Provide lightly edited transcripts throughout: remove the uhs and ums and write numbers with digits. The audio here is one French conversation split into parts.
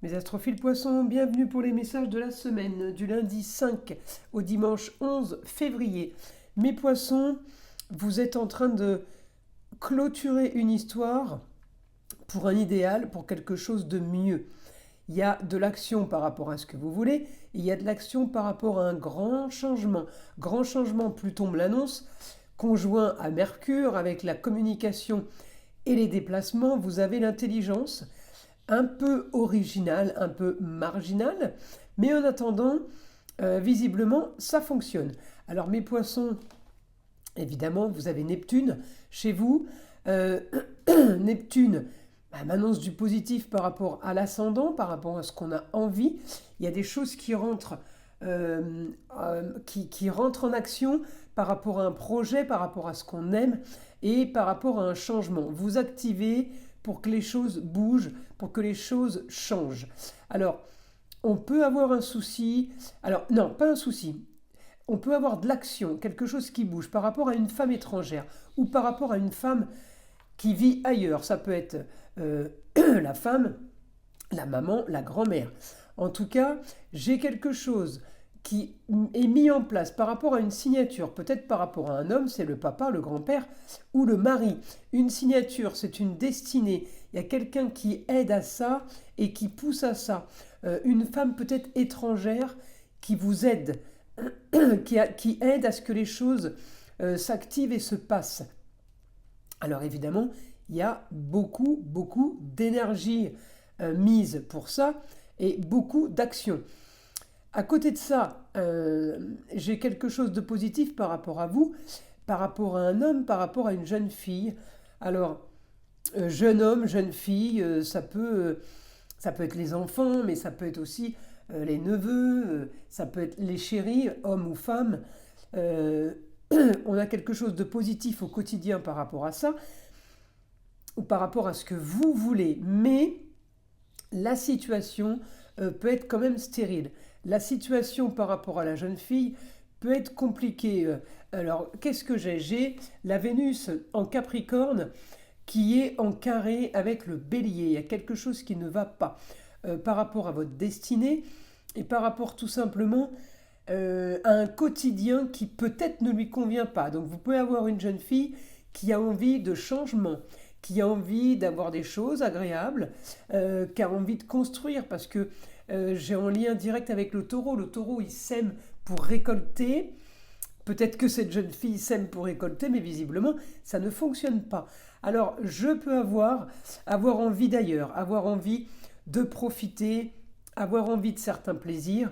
Mes astrophiles poissons, bienvenue pour les messages de la semaine, du lundi 5 au dimanche 11 février. Mes poissons, vous êtes en train de clôturer une histoire pour un idéal, pour quelque chose de mieux. Il y a de l'action par rapport à ce que vous voulez, et il y a de l'action par rapport à un grand changement. Grand changement, Pluton me l'annonce, conjoint à Mercure, avec la communication et les déplacements, vous avez l'intelligence, un peu original, un peu marginal, mais en attendant, visiblement, ça fonctionne. Alors mes poissons, évidemment, vous avez Neptune chez vous. Euh, Neptune m'annonce du positif par rapport à l'ascendant, par rapport à ce qu'on a envie. Il y a des choses qui rentrent, qui rentrent en action par rapport à un projet, par rapport à ce qu'on aime et par rapport à un changement. Vous activez pour que les choses bougent, pour que les choses changent. Alors, on peut avoir un souci. Alors, non, pas un souci. On peut avoir de l'action, quelque chose qui bouge par rapport à une femme étrangère ou par rapport à une femme qui vit ailleurs. Ça peut être la femme, la maman, la grand-mère. En tout cas, j'ai quelque chose qui est mis en place par rapport à une signature, peut-être par rapport à un homme, c'est le papa, le grand-père ou le mari. Une signature, c'est une destinée. Il y a quelqu'un qui aide à ça et qui pousse à ça. Une femme peut-être étrangère qui vous aide, qui aide à ce que les choses s'activent et se passent. Alors évidemment, il y a beaucoup d'énergie mise pour ça et beaucoup d'action. À côté de ça, j'ai quelque chose de positif par rapport à vous, par rapport à un homme, par rapport à une jeune fille. Alors, jeune homme, jeune fille, ça peut être les enfants, mais ça peut être aussi les neveux, ça peut être les chéris, hommes ou femmes. Euh, on a quelque chose de positif au quotidien par rapport à ça, ou par rapport à ce que vous voulez, mais la situation peut être quand même stérile. La situation par rapport à la jeune fille peut être compliquée. Alors, qu'est-ce que j'ai? J'ai la Vénus en Capricorne qui est en carré avec le bélier. Il y a quelque chose qui ne va pas par rapport à votre destinée et par rapport tout simplement à un quotidien qui peut-être ne lui convient pas. Donc vous pouvez avoir une jeune fille qui a envie de changement, qui a envie d'avoir des choses agréables, qui a envie de construire, parce que j'ai en lien direct avec le taureau. Le taureau, il sème pour récolter. Peut-être que cette jeune fille sème pour récolter, mais visiblement, ça ne fonctionne pas. Alors, je peux avoir envie d'ailleurs, avoir envie de profiter, avoir envie de certains plaisirs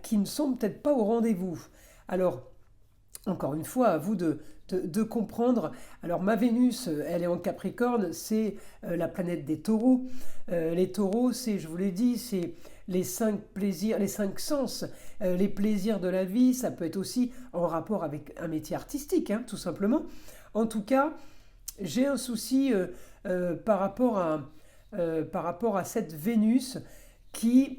qui ne sont peut-être pas au rendez-vous. Alors, encore une fois, à vous de comprendre. Alors, ma Vénus, elle est en Capricorne, c'est la planète des taureaux. Les taureaux, c'est, je vous l'ai dit, c'est les 5 plaisirs, les 5 sens, les plaisirs de la vie. Ça peut être aussi en rapport avec un métier artistique, hein, tout simplement. En tout cas, j'ai un souci par rapport à cette Vénus qui,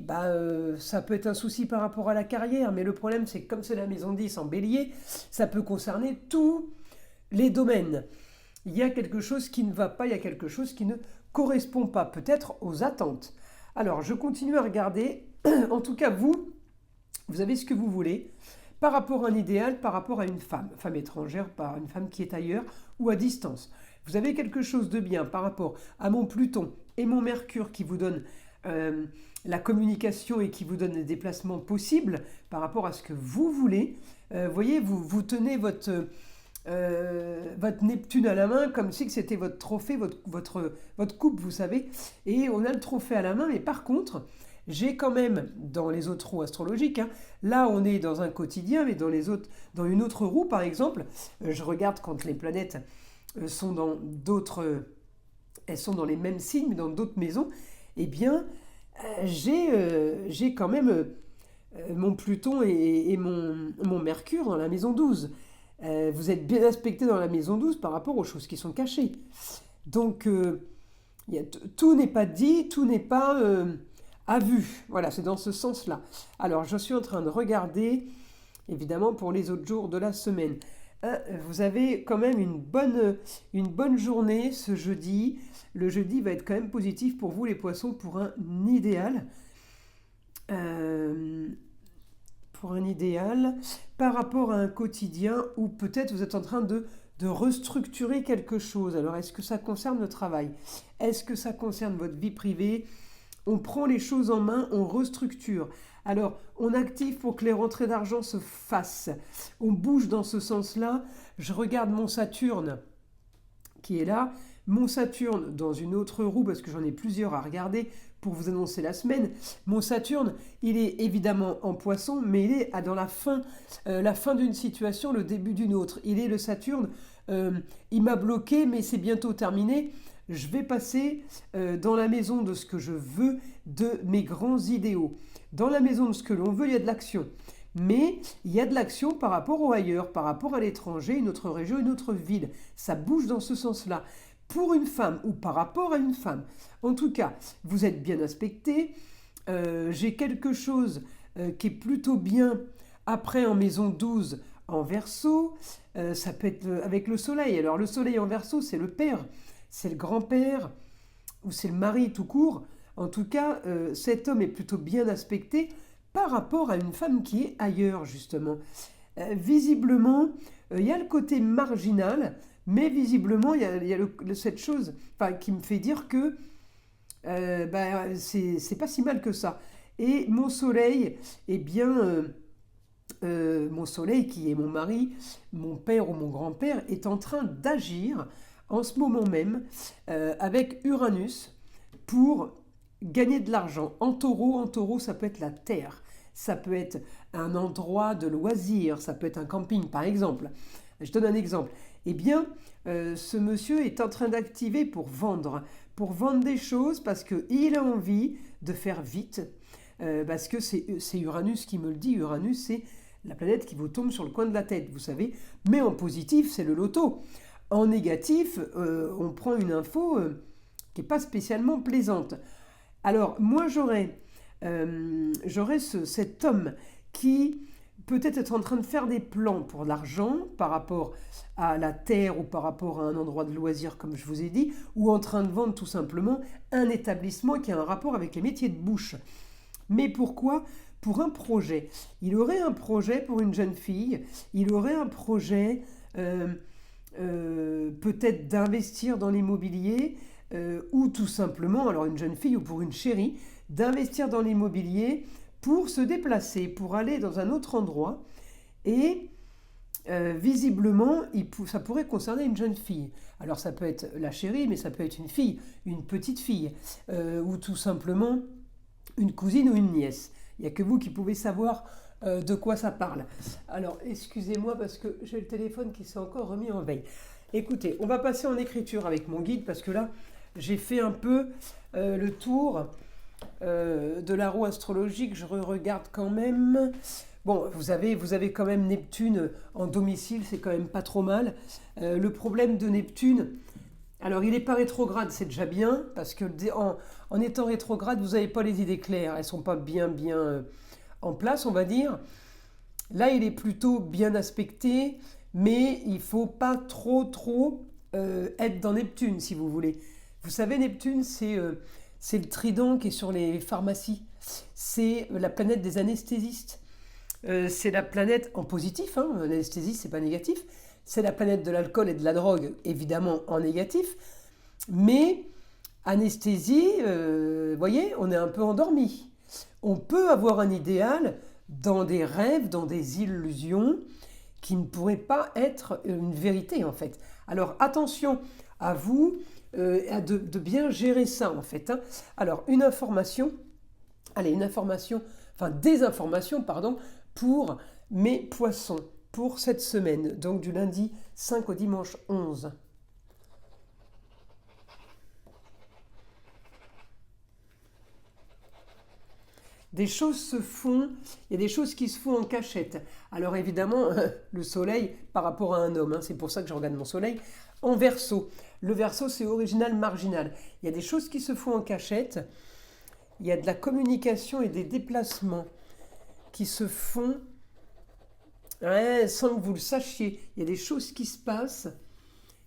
ça peut être un souci par rapport à la carrière, mais le problème c'est que comme c'est la maison 10 en bélier, ça peut concerner tous les domaines. Il y a quelque chose qui ne va pas, il y a quelque chose qui ne correspond pas, peut-être aux attentes. Alors, je continue à regarder. En tout cas, vous avez ce que vous voulez par rapport à un idéal, par rapport à une femme étrangère, par une femme qui est ailleurs ou à distance. Vous avez quelque chose de bien par rapport à mon Pluton et mon Mercure qui vous donnent la communication et qui vous donne les déplacements possibles par rapport à ce que vous voulez. Voyez, vous tenez votre Neptune à la main comme si c'était votre trophée, votre coupe, vous savez. Et on a le trophée à la main, mais par contre, j'ai quand même, dans les autres roues astrologiques, hein, là on est dans un quotidien, mais dans une autre roue par exemple, je regarde quand les planètes sont dans d'autres, elles sont dans les mêmes signes, mais dans d'autres maisons, eh bien, j'ai quand même mon Pluton et mon Mercure dans la maison 12. Vous êtes bien aspecté dans la maison 12 par rapport aux choses qui sont cachées. Donc, tout n'est pas dit, tout n'est pas à vue. Voilà, c'est dans ce sens-là. Alors, je suis en train de regarder, évidemment, pour les autres jours de la semaine. hein, vous avez quand même une bonne journée ce jeudi. Le jeudi va être quand même positif pour vous les poissons pour un idéal. Euh, pour un idéal par rapport à un quotidien où peut-être vous êtes en train de restructurer quelque chose. Alors est-ce que ça concerne le travail? Est-ce que ça concerne votre vie privée? On prend les choses en main, on restructure. Alors, on active pour que les rentrées d'argent se fassent. On bouge dans ce sens-là. Je regarde mon Saturne qui est là. Mon Saturne dans une autre roue, parce que j'en ai plusieurs à regarder pour vous annoncer la semaine. Mon Saturne, il est évidemment en poisson, mais il est dans la fin d'une situation, le début d'une autre. Il est le Saturne, il m'a bloqué, mais c'est bientôt terminé. Je vais passer dans la maison de ce que je veux, de mes grands idéaux. Dans la maison de ce que l'on veut, il y a de l'action. Mais il y a de l'action par rapport au ailleurs, par rapport à l'étranger, une autre région, une autre ville. Ça bouge dans ce sens-là. Pour une femme ou par rapport à une femme. En tout cas, vous êtes bien aspecté. J'ai quelque chose qui est plutôt bien après en maison 12 en Verseau. Ça peut être avec le soleil. Alors le soleil en Verseau, c'est le père, c'est le grand-père ou c'est le mari tout court. En tout cas, cet homme est plutôt bien aspecté par rapport à une femme qui est ailleurs, justement. Visiblement, il y a le côté marginal, mais visiblement, il y a cette chose qui me fait dire que c'est pas si mal que ça. Et mon soleil, eh bien, mon soleil qui est mon mari, mon père ou mon grand-père, est en train d'agir en ce moment même avec Uranus pour gagner de l'argent. En taureau, ça peut être la terre. Ça peut être un endroit de loisir, ça peut être un camping par exemple. Je donne un exemple. Eh bien, ce monsieur est en train d'activer pour vendre des choses parce qu'il a envie de faire vite, parce que c'est Uranus qui me le dit. Uranus, c'est la planète qui vous tombe sur le coin de la tête, vous savez. Mais en positif, c'est le loto. En négatif, on prend une info qui n'est pas spécialement plaisante. Alors, moi, j'aurais cet homme qui peut-être être en train de faire des plans pour l'argent par rapport à la terre ou par rapport à un endroit de loisir, comme je vous ai dit, ou en train de vendre tout simplement un établissement qui a un rapport avec les métiers de bouche. Mais pourquoi? Pour un projet. Il aurait un projet pour une jeune fille, il aurait un projet peut-être d'investir dans l'immobilier, ou tout simplement, alors une jeune fille ou pour une chérie, d'investir dans l'immobilier pour se déplacer, pour aller dans un autre endroit. Et visiblement, ça pourrait concerner une jeune fille. Alors ça peut être la chérie, mais ça peut être une fille, une petite fille, ou tout simplement une cousine ou une nièce. Il n'y a que vous qui pouvez savoir de quoi ça parle. Alors, excusez-moi parce que j'ai le téléphone qui s'est encore remis en veille. Écoutez, on va passer en écriture avec mon guide parce que là, j'ai fait un peu le tour de la roue astrologique. Je regarde quand même. Bon, vous avez quand même Neptune en domicile, c'est quand même pas trop mal. Le problème de Neptune, alors il n'est pas rétrograde, c'est déjà bien, parce que en étant rétrograde, vous n'avez pas les idées claires, elles ne sont pas bien en place, on va dire. Là, il est plutôt bien aspecté, mais il ne faut pas trop être dans Neptune, si vous voulez. Vous savez, Neptune, c'est le trident qui est sur les pharmacies. C'est la planète des anesthésistes. C'est la planète en positif, hein, l'anesthésie, c'est pas négatif. C'est la planète de l'alcool et de la drogue, évidemment en négatif. Mais anesthésie, voyez, on est un peu endormi. On peut avoir un idéal dans des rêves, dans des illusions qui ne pourraient pas être une vérité en fait. Alors attention à vous de bien gérer ça en fait. Hein. Alors des informations, pardon, pour mes poissons pour cette semaine, donc du lundi 5 au dimanche 11. Des choses se font, il y a des choses qui se font en cachette. Alors évidemment, le soleil par rapport à un homme, hein, c'est pour ça que je regarde mon soleil, en Verseau. Le Verseau, c'est original, marginal. Il y a des choses qui se font en cachette, il y a de la communication et des déplacements qui se font Ouais, sans que vous le sachiez. Il y a des choses qui se passent.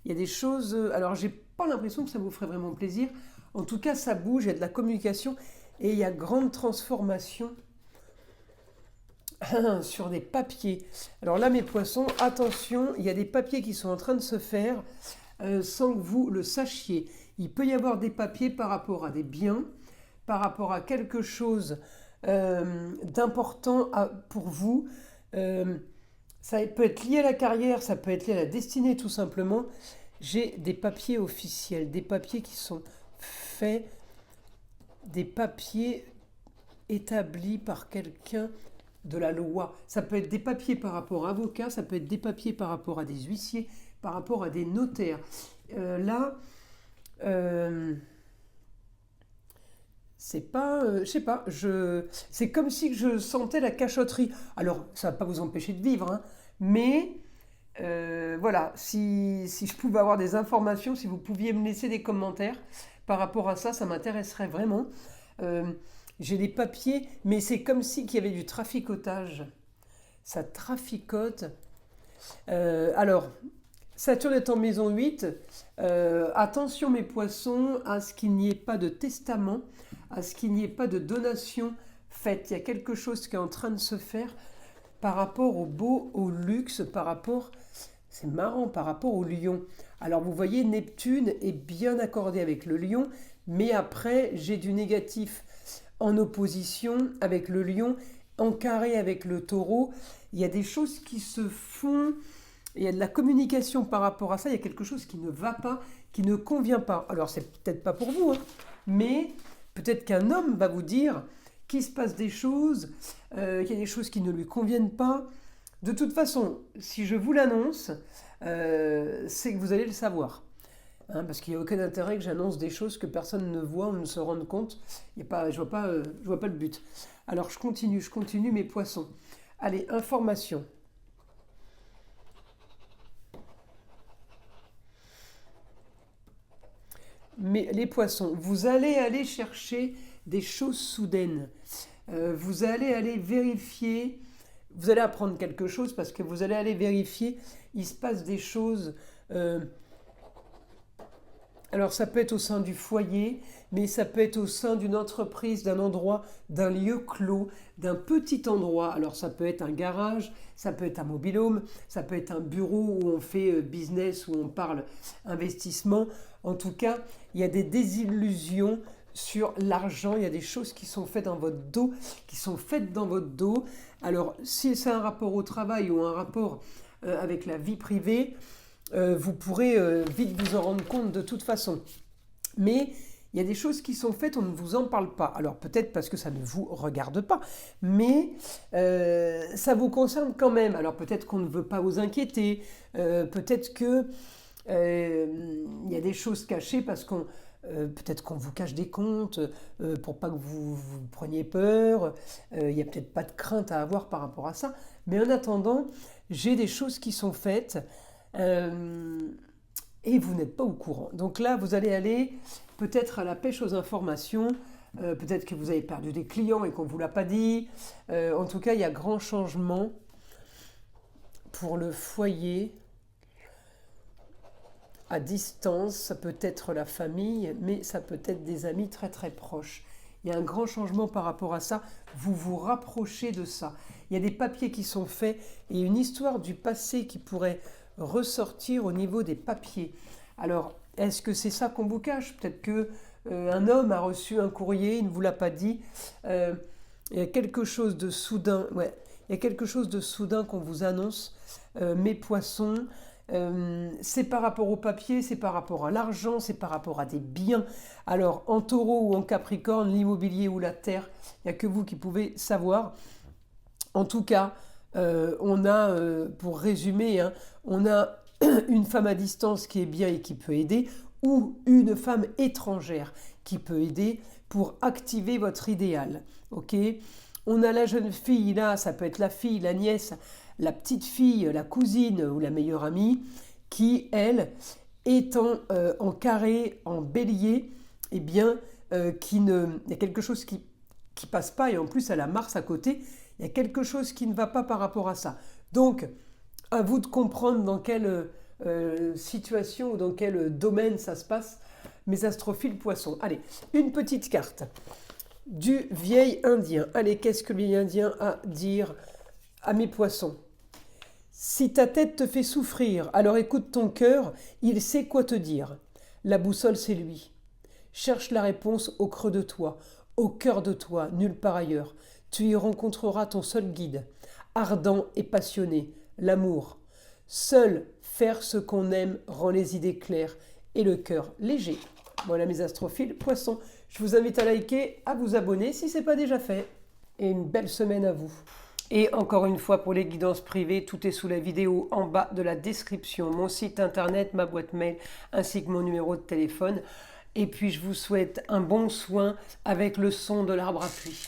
Il y a des choses. Alors, j'ai pas l'impression que ça vous ferait vraiment plaisir. En tout cas, ça bouge, il y a de la communication et il y a grande transformation sur des papiers. Alors là, mes poissons, attention, il y a des papiers qui sont en train de se faire sans que vous le sachiez. Il peut y avoir des papiers par rapport à des biens, par rapport à quelque chose d'important pour vous. Ça peut être lié à la carrière, ça peut être lié à la destinée tout simplement. J'ai des papiers officiels, des papiers qui sont faits, des papiers établis par quelqu'un de la loi. Ça peut être des papiers par rapport à avocats, ça peut être des papiers par rapport à des huissiers, par rapport à des notaires. Là, c'est pas, je sais pas, c'est comme si je sentais la cachotterie. Alors, ça va pas vous empêcher de vivre, hein, mais voilà, si je pouvais avoir des informations, si vous pouviez me laisser des commentaires par rapport à ça, ça m'intéresserait vraiment. Euh, j'ai des papiers, mais c'est comme si qu'il y avait du traficotage. Ça traficote. Alors, Saturne est en maison 8. Attention mes poissons à ce qu'il n'y ait pas de testament, à ce qu'il n'y ait pas de donation faite. Il y a quelque chose qui est en train de se faire par rapport au beau, au luxe, par rapport, c'est marrant, par rapport au lion. Alors vous voyez, Neptune est bien accordé avec le lion, mais après j'ai du négatif en opposition avec le lion, en carré avec le taureau. Il y a des choses qui se font, il y a de la communication par rapport à ça, il y a quelque chose qui ne va pas, qui ne convient pas. Alors c'est peut-être pas pour vous, hein, mais peut-être qu'un homme va vous dire qu'il se passe des choses, qu'il y a des choses qui ne lui conviennent pas. De toute façon, si je vous l'annonce, c'est que vous allez le savoir. Hein, parce qu'il n'y a aucun intérêt que j'annonce des choses que personne ne voit ou ne se rende compte. Je ne vois pas le but. Alors je continue mes poissons. Allez, information. Mais les poissons, vous allez aller chercher des choses soudaines. Vous allez aller vérifier, vous allez apprendre quelque chose parce que vous allez aller vérifier, il se passe des choses. Alors ça peut être au sein du foyer, mais ça peut être au sein d'une entreprise, d'un endroit, d'un lieu clos, d'un petit endroit. Alors ça peut être un garage, ça peut être un mobil-home, ça peut être un bureau où on fait business, où on parle investissement. En tout cas, il y a des désillusions sur l'argent, il y a des choses qui sont faites dans votre dos, Alors si c'est un rapport au travail ou un rapport avec la vie privée, vous pourrez vite vous en rendre compte de toute façon. Mais il y a des choses qui sont faites, on ne vous en parle pas. Alors peut-être parce que ça ne vous regarde pas, mais ça vous concerne quand même. Alors peut-être qu'on ne veut pas vous inquiéter, peut-être que il y a des choses cachées parce qu'on peut-être qu'on vous cache des comptes pour pas que vous preniez peur. Il n'y a peut-être pas de crainte à avoir par rapport à ça. Mais en attendant, j'ai des choses qui sont faites et vous n'êtes pas au courant. Donc là, vous allez aller peut-être à la pêche aux informations. Peut-être que vous avez perdu des clients et qu'on ne vous l'a pas dit. En tout cas, il y a grand changement pour le foyer. À distance, ça peut être la famille, mais ça peut être des amis très très proches. Il y a un grand changement par rapport à ça, vous vous rapprochez de ça. Il y a des papiers qui sont faits et une histoire du passé qui pourrait ressortir au niveau des papiers. Alors, est-ce que c'est ça qu'on vous cache? Peut-être que un homme a reçu un courrier, il ne vous l'a pas dit. Il y a quelque chose de soudain, ouais, il y a quelque chose de soudain qu'on vous annonce, mes poissons. C'est par rapport au papier, c'est par rapport à l'argent, c'est par rapport à des biens. Alors en taureau ou en capricorne, l'immobilier ou la terre, il n'y a que vous qui pouvez savoir. En tout cas, on a, pour résumer, hein, on a une femme à distance qui est bien et qui peut aider, ou une femme étrangère qui peut aider pour activer votre idéal. Ok ? On a la jeune fille, là, ça peut être la fille, la nièce, la petite fille, la cousine ou la meilleure amie, qui, elle, étant en carré, en bélier, eh bien, il y a quelque chose qui passe pas, et en plus elle a Mars à côté, il y a quelque chose qui ne va pas par rapport à ça. Donc, à vous de comprendre dans quelle situation ou dans quel domaine ça se passe, mes astrophiles poissons. Allez, une petite carte du vieil indien. Allez, qu'est-ce que le vieil indien a à dire à mes poissons? Si ta tête te fait souffrir, alors écoute ton cœur, il sait quoi te dire. La boussole, c'est lui. Cherche la réponse au creux de toi, au cœur de toi, nulle part ailleurs. Tu y rencontreras ton seul guide, ardent et passionné, l'amour. Seul faire ce qu'on aime rend les idées claires et le cœur léger. Voilà mes astrophiles poissons. Je vous invite à liker, à vous abonner si ce n'est pas déjà fait. Et une belle semaine à vous. Et encore une fois, pour les guidances privées, tout est sous la vidéo en bas de la description. Mon site internet, ma boîte mail, ainsi que mon numéro de téléphone. Et puis je vous souhaite un bon soin avec le son de l'arbre à pluie.